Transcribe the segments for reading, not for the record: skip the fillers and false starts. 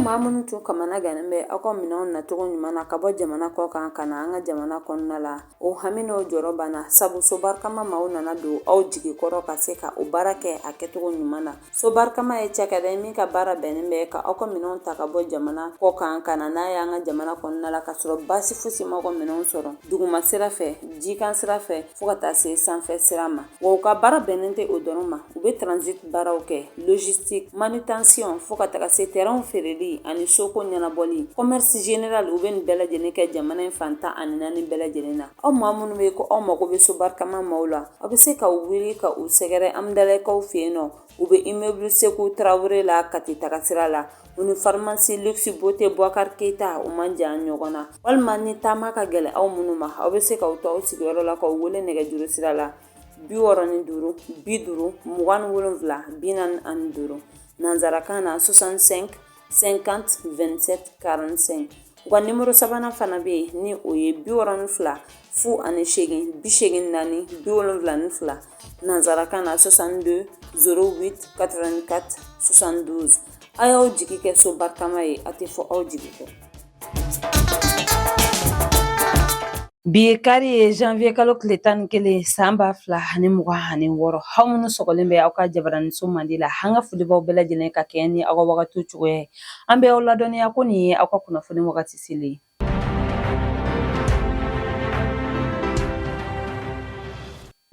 maa minnu tun kamana ganin bɛ aw ka minɛnw nacogo ɲuman na ka bɔ jamana kɔ kan ka na an ka jamana kɔnɔna la o hami n'o jɔrɔ banna sabu so barikama maaw nana don aw jigi kɔrɔ ka se ka o baara kɛ a kɛcogo ɲuman na so barikama ye cakɛda ye min ka baara bɛnnen bɛ ka aw ka minɛnw ta ka bɔ jamana kɔ kan ka na n'a ye an ka jamana kɔnɔna la ka sɔrɔ baasi fosi ma aw ka minɛnw sɔrɔ duguma sira fɛ jikan sira fɛ fo ka taa se sanfɛ sira ma wa u ka baara bɛnnen tɛ o dɔrɔn ma u bɛ transit baaraw kɛ logistique manutention fo ka taga se terrain feereli ani soko ɲɛnabɔli commerce général u bɛ nin bɛɛ lajɛlen kɛ jamana in fan 14 bɛɛ lajɛlen na aw maa minnu bɛ ko aw mago bɛ so barikama maaw la aw bɛ se ka u wuli ka u sɛgɛrɛ Amdalaikaw fɛ yen nɔ u bɛ immeuble Seku Tarawele la Kati taga sira la u ni pharmacie luxe beauté Bouakar Keita u man jan ɲɔgɔn na walima ni taama ka gɛlɛn aw minnu ma aw bɛ se ka u to aw sigiyɔrɔ la ka u wele nɛgɛjuru sira la 65 50 27 45 nanzarakan na 65 50 27 45 u ka nimero sabanan fana bɛ yen ni o ye 62 08 84 72 nanzarakan na 62 08 84 72 a y'aw jigi kɛ so barikama ye a tɛ fɔ aw jigi kɔ. Bi ye kari ye janvier kalo tile 11 san 2026 aw minnu sɔgɔlen bɛ aw ka jabaraniso mandi la an ka foli b'aw bɛɛ lajɛlen ka kɛɲɛ ni aw ka wagatiw cogoya ye an bɛ aw ladɔnniya ko nin ye aw ka kunnafoni wagati selen ye.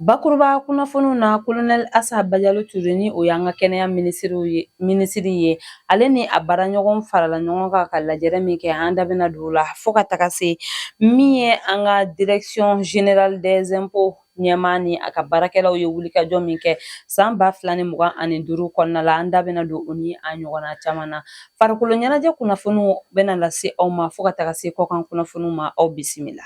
Bakuruba kunnafoniw na Colonel Assa Badialo Touré ni o y'an ka kɛnɛya minisiri ye ale ni a baaraɲɔgɔn farala ɲɔgɔn kan ka lajɛrɛ min kɛ an da bɛna don o la fo ka taga se min ye an ka direction générale des impôts ɲɛmaa ni a ka baarakɛlaw ye wulikajɔ min kɛ san 2025 kɔnɔna la an da bɛna don o ni a ɲɔgɔnna caman na farikolo ɲɛnajɛ kunnafoniw bɛna lase aw ma fo ka taga se kɔkan kunnafoniw ma aw bisimila.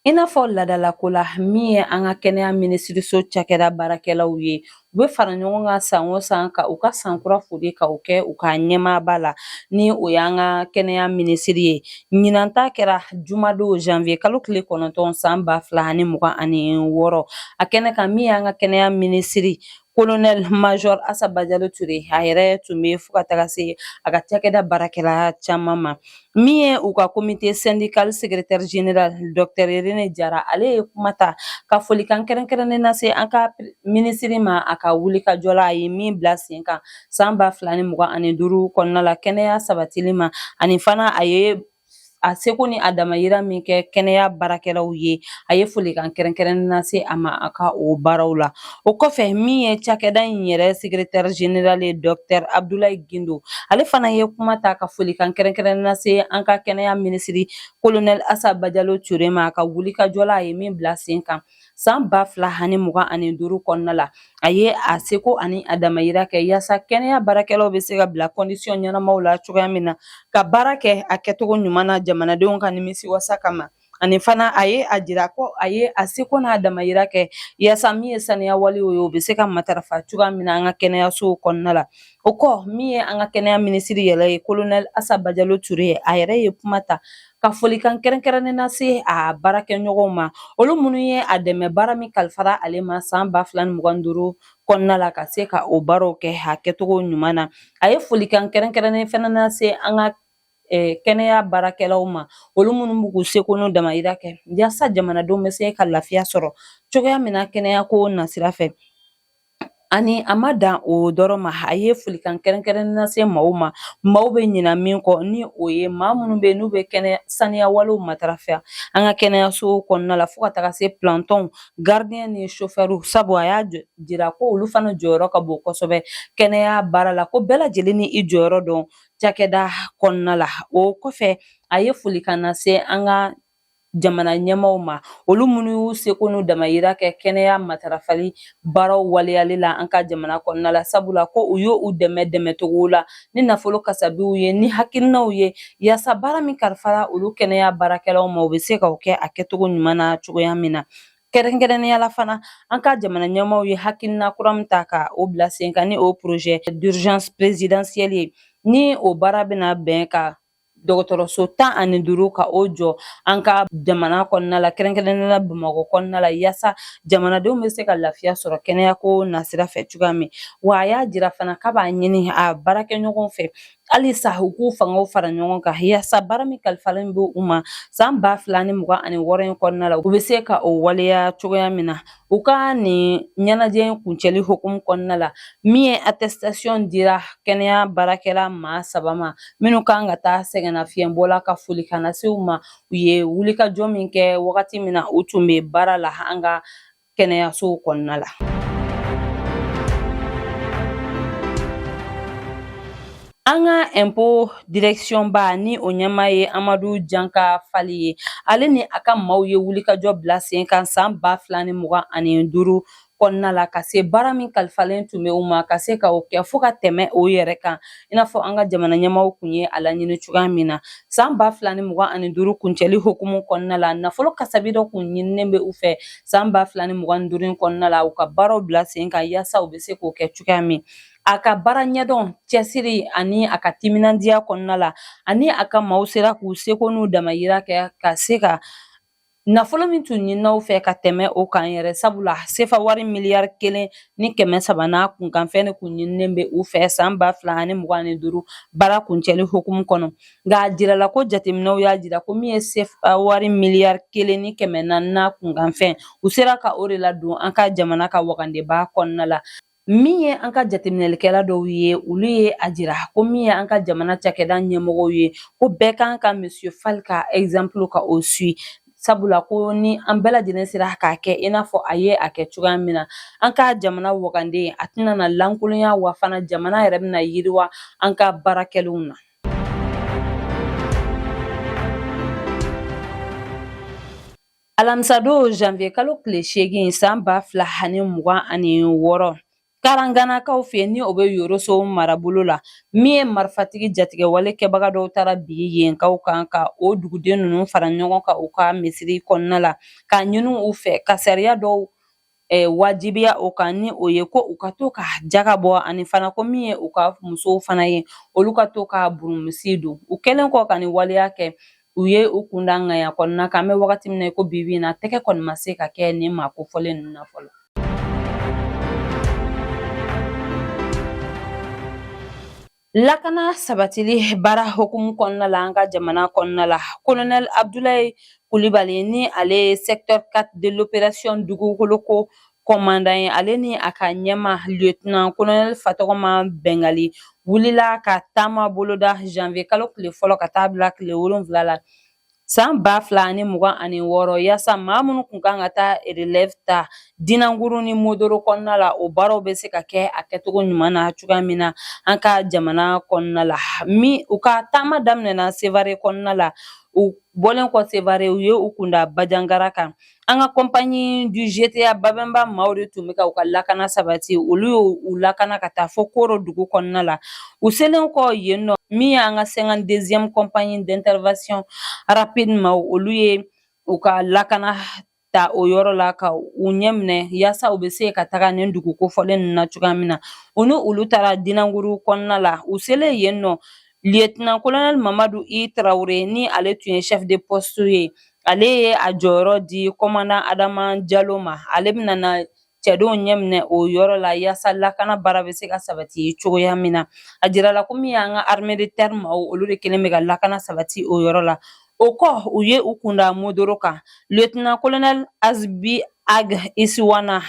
I n'a fɔ ladalako la min ye an ka kɛnɛya minisiriso cakɛda baarakɛlaw ye u bɛ fara ɲɔgɔn kan san o san ka u ka sankura foli ka u kɛ u ka ɲɛmaaba la ni o y'an ka kɛnɛya minisiri ye ɲinan ta kɛra jumadon janvier kalo tile 9 san 2026 a kɛnɛ kan min y'an ka kɛnɛya minisiri Colonel Major Assa Badialo Touré a yɛrɛ tun bɛ fo ka taga se a ka cakɛda baarakɛla caman ma min ye u ka comité syndical secrétaire général Dr Irene Jara ale ye kuma ta ka folikan kɛrɛnkɛrɛnnen lase an ka minisiri ma a ka wulikajɔ la a ye min bila sen kan san 2025 kɔnɔna la kɛnɛya sabatili ma ani fana a ye a seko ni a damayira min kɛ kɛnɛya baarakɛlaw ye a ye folikan kɛrɛnkɛrɛnnen lase a ma a ka o baaraw la o kɔfɛ min ye cakɛda in yɛrɛ secrétaire général ye Dr Abdoulaye Gindo ale fana ye kuma ta ka folikan kɛrɛnkɛrɛnnen lase an ka kɛnɛya minisiri Colonel Assa Badialo Touré ma a ka wulikajɔ la a ye min bila sen kan san 2025 kɔnɔna la a ye a seko ani a damayira kɛ yaasa kɛnɛya baarakɛlaw bɛ se ka bila condition ɲɛnamaw la cogoya min na ka baara kɛ a kɛcogo ɲuman na jamanadenw ka nimisiwasa kama ani fana a ye a jira ko a ye a seko n'a damayira kɛ yaasa min ye saniya walew ye o bɛ se ka matarafa cogoya min na an ka kɛnɛyasow kɔnɔna la o kɔ min ye an ka kɛnɛya minisiri yɛrɛ ye Colonel Assa Badialo Touré a yɛrɛ ye kuma ta ka folikan kɛrɛnkɛrɛnnen lase a baarakɛɲɔgɔnw ma olu minnu ye a dɛmɛ baara min kalifara ale ma san 2025 kɔnɔna la ka se ka o baaraw kɛ a kɛcogo ɲuman na a ye folikan kɛrɛnkɛrɛnnen fana lase an ka kɛnɛya baarakɛlaw ma olu minnu b'u seko n'u damayira kɛ yaasa jamanadenw bɛ se ka lafiya sɔrɔ cogoya min na kɛnɛya ko nasira fɛ ani a ma dan o dɔrɔn ma a ye folikan kɛrɛnkɛrɛnnen lase maaw ma maaw bɛ ɲina min kɔ ni o ye maa minnu bɛ yen n'u bɛ kɛnɛya saniya walew matarafa an ka kɛnɛyasow kɔnɔna la fo ka taga se plantɔnw gardien ni chauffeur sabu a y'a jira ko olu fana jɔyɔrɔ ka bon kosɛbɛ kɛnɛya baara la ko bɛɛ lajɛlen ni i jɔyɔrɔ dɔn cakɛda kɔnɔna la o kɔfɛ a ye folikan lase an ka jamana ɲɛmaw ma olu minnu y'u seko n'u damayira kɛ kɛnɛya matarafali baaraw waleyali la an ka jamana kɔnɔna la sabula ko u y'u dɛmɛ cogo la ni nafolo kasabiw ye ni hakilinaw ye yaasa baara min kalifara olu kɛnɛya baarakɛlaw ma u bɛ se ka o kɛ a kɛcogo ɲuman na cogoya min na kɛrɛnkɛrɛnnenya la fana an ka jamana ɲɛmaw ye hakilina kura min ta ka o bila sen kan ni o projet d'urgence présidentielle ye ni o baara bɛna bɛn ka dɔgɔtɔrɔso 15 ka o jɔ an ka jamana kɔnɔna la kɛrɛnkɛrɛnnenya la Bamakɔ kɔnɔna la yaasa jamanadenw bɛ se ka lafiya sɔrɔ kɛnɛyako nasira fɛ cogoya min wa a y'a jira fana k'a b'a ɲini a baarakɛɲɔgɔn fɛ halisa u k'u fangaw fara ɲɔgɔn kan yaasa baara min kalifalen bɛ u ma san 2026 in kɔnɔna la u bɛ se ka o waleya cogoya min na u ka nin ɲɛnajɛ in kuncɛli hukumu kɔnɔna la min ye attestation dira kɛnɛya baarakɛla maa 3 ma minnu kan ka taa sɛgɛnnafiɲɛbɔla ka foli kana se u ma u ye wulikajɔ min kɛ wagati min na u tun bɛ baara la an ka kɛnɛyasow kɔnɔna la. An ka impôt direction ba ni o ɲɛmaa ye Amadu Janka Fali ye ale ni a ka maaw ye wulikajɔ bila sen kan san 2025 kɔnɔna la ka se baara min kalifalen tun bɛ u ma ka se ka o kɛ fo ka tɛmɛ o yɛrɛ kan i n'a fɔ an ka jamana ɲɛmaaw kun ye a laɲini cogoya min na san 2025 kuncɛli hukumu kɔnɔna la nafolo kasabi dɔ kun ɲininen bɛ u fɛ san 2025 kɔnɔna la u ka baaraw bila sen kan yaasa u bɛ se k'o kɛ cogoya min a ka baara ɲɛdɔn cɛsiri ani a ka timinandiya kɔnɔna la ani a ka maaw sera k'u seko n'u damayira kɛ ka se ka nafolo min tun ɲininaw fɛ ka tɛmɛ o kan yɛrɛ sabula sefa wari miliyari 1.3 n'a kunkanfɛn de kun ɲininen bɛ u fɛ san 2025 baara kuncɛli hukumu kɔnɔ nka a jirala ko jateminɛw y'a jira ko min ye sefa wari miliyari 1.4 n'a kunkanfɛn u sera ka o de ladon an ka jamana ka wagandeba kɔnɔna la min ye an ka jateminɛlikɛla dɔw ye olu ye a jira ko min ye an ka jamana cakɛda ɲɛmɔgɔw ye ko bɛɛ kan ka monsieur Fali ka exemple ka o suit sabula ko ni an bɛɛ lajɛlen sera k'a kɛ i n'a fɔ a ye a kɛ cogoya min na an ka jamana waganden a tɛna na lankolonya wa fana jamana yɛrɛ bɛna yiriwa an ka baarakɛlenw na. Alamisadon janvier kalo tile 8 san 2026 Karanganakaw fɛ ni o bɛ Yoroso marabolo la min ye marifatigi jatigɛwale kɛbaga dɔw taara bi yenkaw kan ka o duguden ninnu fara ɲɔgɔn kan u ka misiri kɔnɔna la ka ɲini u fɛ ka sariya dɔw wajibiya o kan ni o ye ko u ka to ka jaga bɔ ani fana ko min ye u ka musow fana ye olu ka to ka burumisi don u kɛlen kɔ ka nin waleya kɛ u ye u kunda ŋaya kɔnɔna kan an bɛ wagati min na ko bibi in na tɛgɛ kɔni ma se ka kɛ nin maa kofɔlen ninnu na fɔlɔ. Lakana sabatili baara hukumu kɔnɔna la an ka jamana kɔnɔna la Colonel Abdoulaye Coulibaly ni ale ye secteur 4 de l'opération dugukoloko commandant ye ale ni a ka ɲɛma lieutenant colonel Fatɔgɔma Bɛngali wulila ka taama boloda janvier kalo tile fɔlɔ ka taa bila tile 7 la san 2026 yaasa maa minnu kun kan ka taa relève ta Dinanguru ni Modoro kɔnɔna la o baaraw bɛ se ka kɛ a kɛcogo ɲuman na cogoya min na an ka jamana kɔnɔna la u ka taama daminɛna Sevare kɔnɔna la u bɔlen kɔ Sevare u ye u kunda Bajangara kan an ka compagnie du GTA Babemba maaw de tun bɛ ka u ka lakana sabati olu y'u lakana ka taa fo Koro dugu kɔnɔna la u selen kɔ yen nɔ min ye an ka 52e compagnie d'intervention rapide ma olu ye u ka lakana ta o yɔrɔ la ka u ɲɛ minɛ yaasa u bɛ se ka taga nin dugu kofɔlen ninnu na cogoya min na u ni olu taara Dinanguru kɔnɔna la u selen yen nɔ lieutenant colonel Mamadu I Traoré ni ale tun ye chef de poste ye ale ye a jɔyɔrɔ di commandant Adama Jalo ma ale bɛna na cɛdenw ɲɛ minɛ o yɔrɔ la yaasa lakana baara bɛ se ka sabati cogoya min na a jirala ko min y'an ka armée de terre ma olu de kelen bɛ ka lakana sabati o yɔrɔ la o kɔ u ye u kunda Modoro kan lieutenant colonel Azbi Ag Isiwana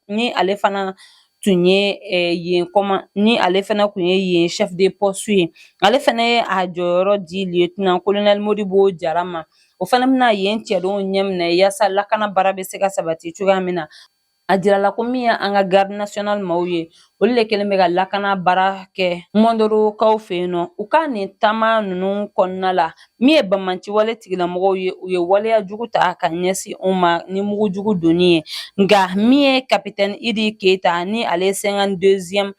ni ale fana tun ye yen chef de poste ye ale fana ye a jɔyɔrɔ di lieutenant colonel Modibo Jara ma o fana bɛna yen cɛdenw ɲɛ minɛ yaasa lakana baara bɛ se ka sabati cogoya min na a jirala ko min ye an ka garde national maaw ye olu de kelen bɛ ka lakana baara kɛ Mondorokaw fɛ yen nɔ u ka nin taama ninnu kɔnɔna la min ye bamanciwale tigilamɔgɔw ye u ye waleya jugu ta ka ɲɛsin u ma ni mugujugu donni ye nka min ye capitaine Idi Keita ni ale 52e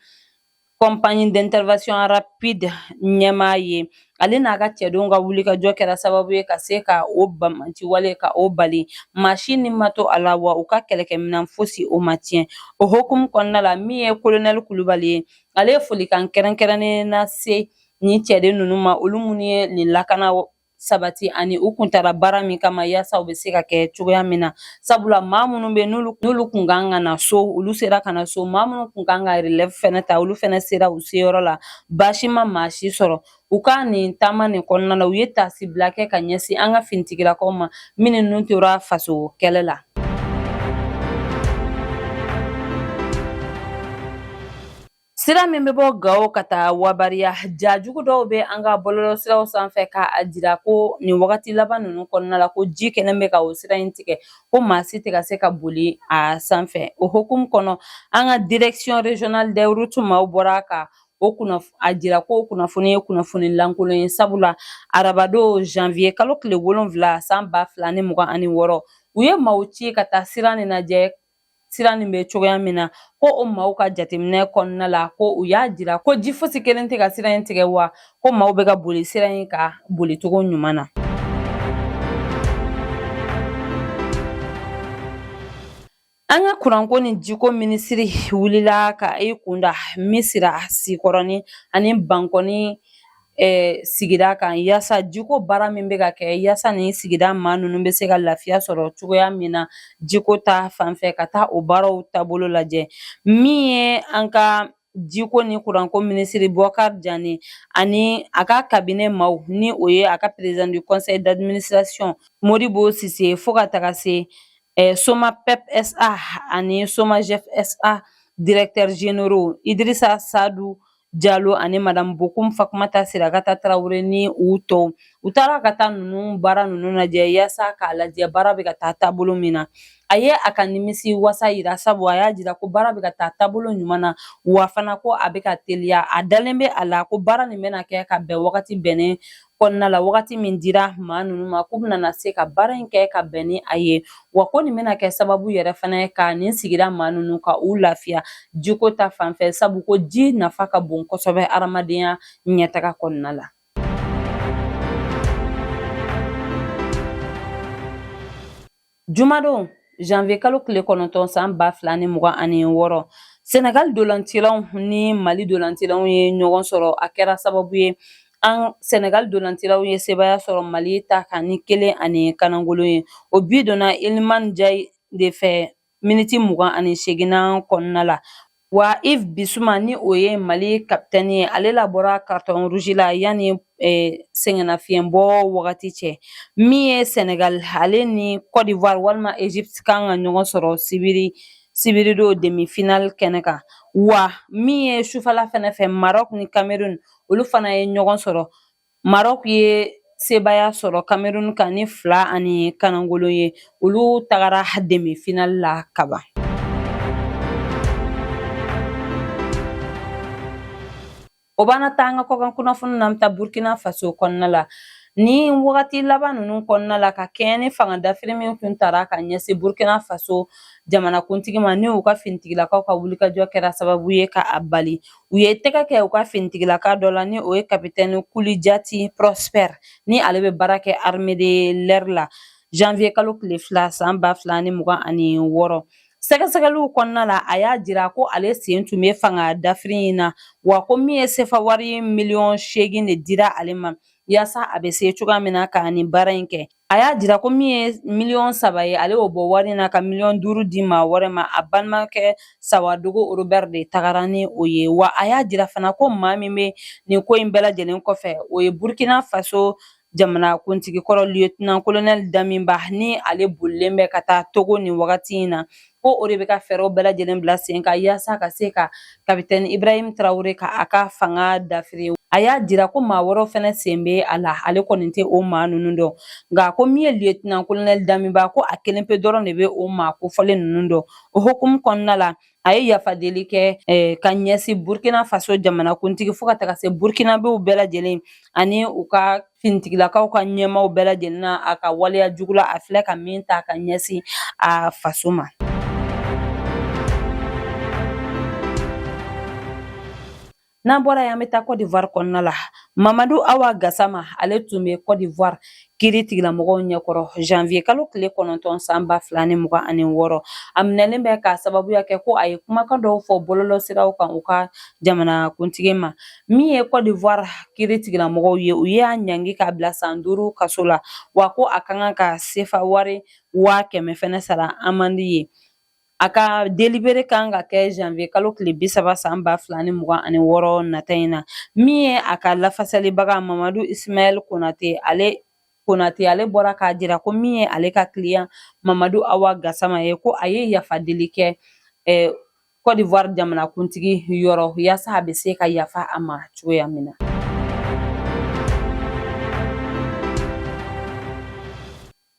compagnie d'intervention rapide ɲɛmaa ye ale n'a ka cɛdenw ka wulikajɔ kɛra sababu ye ka se ka o bamanciwale ka o bali maasi ni ma to a la wa u ka kɛlɛkɛminɛn fosi o ma tiɲɛ o hukumu kɔnɔna la min ye colonel Kulibali ye ale ye folikan kɛrɛnkɛrɛnnen lase ni cɛden ninnu ma olu minnu ye nin lakana sabati ani u kuntara baara min kama yaasa u bɛ se ka kɛ cogoya min na sabula maa minnu bɛ n'olu kun kan ka na so olu sera ka na so maa minnu kun kan ka relève fɛnɛ ta olu fɛnɛ sera u seyɔrɔ la baasi ma maa si sɔrɔ u ka nin taama nin kɔnɔna la u ye tasibila kɛ ka ɲɛsin an ka finitigilakaw ma minnu tora faso kɛlɛ la. Sira min bɛ bɔ Gawo ka taa Wabariya jajugu dɔw bɛ an ka bɔlɔlɔsiraw sanfɛ k'a jira ko nin wagati laban ninnu kɔnɔna la ko ji kɛnɛ bɛ ka o sira in tigɛ ko maa si tɛ ka se ka boli a sanfɛ o hukumu kɔnɔ an ka direction régionale des routes maaw bɔra ka a jira ko kunnafoni ye kunnafoni lankolon ye sabula arabadon janvier kalo tile 7 san 2026 u ye maaw ci ka taa sira nin lajɛ sira nin bɛ cogoya min na ko o maaw ka jateminɛ kɔnɔna la ko u y'a jira ko ji fosi kelen tɛ ka sira in tigɛ wa ko maaw bɛ ka boli sira in ka bolicogo ɲuman na. An ka kuranko ni jiko minisiri wulila ka i kunda Misira Sikɔrɔni ani Bankɔni sigida kan yaasa jiko baara min bɛ ka kɛ yaasa ni sigida maa ninnu bɛ se ka lafiya sɔrɔ cogoya min na jiko ta fanfɛ ka taa o baaraw taabolo lajɛ min ye an ka jiko ni kuranko minisiri Bɔkari Jane ani a ka cabinet maaw ni o ye a ka président du conseil d'administration Modibo Sise fo ka taga se Somapep SA ani Somajef SA directeur généraux Idrissa Sadu Jalo ani madame Bokum Fakumata Sirakata Traore ni u tɔw u taara ka taa ninnu baara ninnu lajɛ yaasa k'a lajɛ baara bɛ ka taa taabolo min na a ye a ka nimisi wasa yira sabu a y'a jira ko baara bɛ ka taa taabolo ɲuman na wa fana ko a bɛ ka teliya a dalen bɛ a la ko baara nin bɛna kɛ ka bɛn wagati bɛnnen kɔnɔna la wagati min dira maa ninnu ma k'u bɛna se ka baara in kɛ ka bɛn ni a ye wa ko nin bɛna kɛ sababu yɛrɛ fana ye ka nin sigira maa ninnu ka u lafiya jiko ta fanfɛ sabu ko ji nafa ka bon kosɛbɛ adamadenya ɲɛtaga kɔnɔna la. Jumadon janvier kalo tile 9 san 2026 Senegal dolancilaw ni Mali dolancilaw ye ɲɔgɔn sɔrɔ a kɛra sababu ye an Senegal dolancilaw ye sebaya sɔrɔ Mali ta kan ni 1 ani kanangolo ye o bi donna Iliman Ndiaye de fɛ miniti 28 kɔnɔna la wa Yves Bissouma ni o ye Mali capitaine ye ale labɔra carton rouge la yanni sɛgɛnnafiɲɛbɔ wagati cɛ min ye Senegal ale ni Côte d'Ivoire walima Egypte kan ka ɲɔgɔn sɔrɔ sibiri don demi-finale kɛnɛ kan wa min ye sufala fɛnɛ fɛ Maroc ni Cameroun olu fana ye ɲɔgɔn sɔrɔ Maroc ye sebaya sɔrɔ Cameroun kan ni 2 ani kanangolo ye olu tagara demi-finale la kaban. O b'an ta an ka kɔkan kunnafoni na ta Burkina Faso kɔnɔna la ni wagati laban ninnu kɔnɔna la ka kɛɲɛ ni fanga dafiri min tun tara ka ɲɛsin Burkina Faso jamanakuntigi ma ni u ka finitigilakaw ka wulikajɔ kɛra sababu ye ka a bali u ye tɛgɛ kɛ u ka finitigilaka dɔ la ni o ye capitaine Kuli Jati Prosper ni ale bɛ baara kɛ armée de l'air la janvier kalo tile 2 san 2026 sɛgɛsɛgɛliw kɔnɔna la a y'a jira ko ale sen tun bɛ fanga dafiri in na wa ko min ye sefa wari miliyɔn 8 de dira ale ma yaasa a bɛ se cogoya min na ka nin baara in kɛ a y'a jira ko min ye miliyɔn 3 ye ale y'o bɔ wari in na ka miliyɔn 5 di maa wɛrɛ ma a balimakɛ Sawadogo Robert de tagara ni o ye wa a y'a jira fana ko maa min bɛ nin ko in bɛɛ lajɛlen kɔfɛ o ye Burkina Faso jamanakuntigi kɔrɔ lieutenant colonel Daminba ni ale bolilen bɛ ka taa Togo nin wagati in na ko o de bɛ ka fɛɛrɛw bɛɛ lajɛlen bila sen kan yaasa ka se ka capitaine Ibrahim Traoré ka a ka fanga dafiri a y'a jira ko maa wɛrɛw fɛnɛ sen bɛ a la ale kɔni tɛ o maa ninnu dɔn nka ko min ye lieutenant colonel Daminba ko a kelen pe dɔrɔn de bɛ o maa kofɔlen ninnu dɔn o hukumu kɔnɔna la a ye yafadeli kɛ ka ɲɛsin Burkina Faso jamanakuntigi fo ka taga se Burkinabew bɛɛ lajɛlen ani u ka finitigilakaw ka ɲɛmaaw bɛɛ lajɛlen na a ka waleya jugu la a filɛ ka min ta ka ɲɛsin a faso ma. N'an bɔra yan an bɛ taa Côte d'Ivoire kɔnɔna la Mamadou Awa Gassama ale tun bɛ Côte d'Ivoire kiiri tigilamɔgɔw ɲɛkɔrɔ janvier kalo tile 9 san 2026 a minɛlen bɛ k'a sababuya kɛ ko a ye kumakan dɔw fɔ bɔlɔlɔsiraw kan u ka jamanakuntigi ma min ye Côte d'Ivoire kiiri tigilamɔgɔw ye u y'a ɲangi k'a bila san 5 kaso la wa ko a ka kan ka sefa wari 100,000 fɛnɛ sara amande ye. A ka délibéré kan ka kɛ janvier kalo tile 30 san 2026 nata in na min ye a ka lafasalibaga Mamadu Ismaël Konate ale bɔra k'a jira ko min ye ale ka client Mamadu Awa Gassama ye ko a ye yafa deli kɛ Côte d'Ivoire jamanakuntigi yɔrɔ yaasa a bɛ se ka yafa a ma cogoya min na.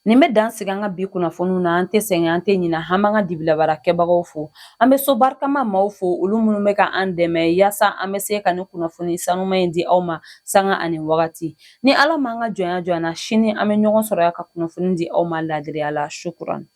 Nin bɛ dan sigi an ka bi kunnafoniw na an tɛ sɛgɛn an tɛ ɲinɛ an b'an ka dibilabara kɛbagaw fo an bɛ so barikama maaw fo olu minnu bɛ ka an dɛmɛ yaasa an bɛ se ka nin kunnafoni sanuma in di aw ma sanga ani wagati ni Ala m'an ka jɔnya jɔ an na sini an bɛ ɲɔgɔn sɔrɔ yan ka kunnafoni di aw ma laadiriya la shukuran.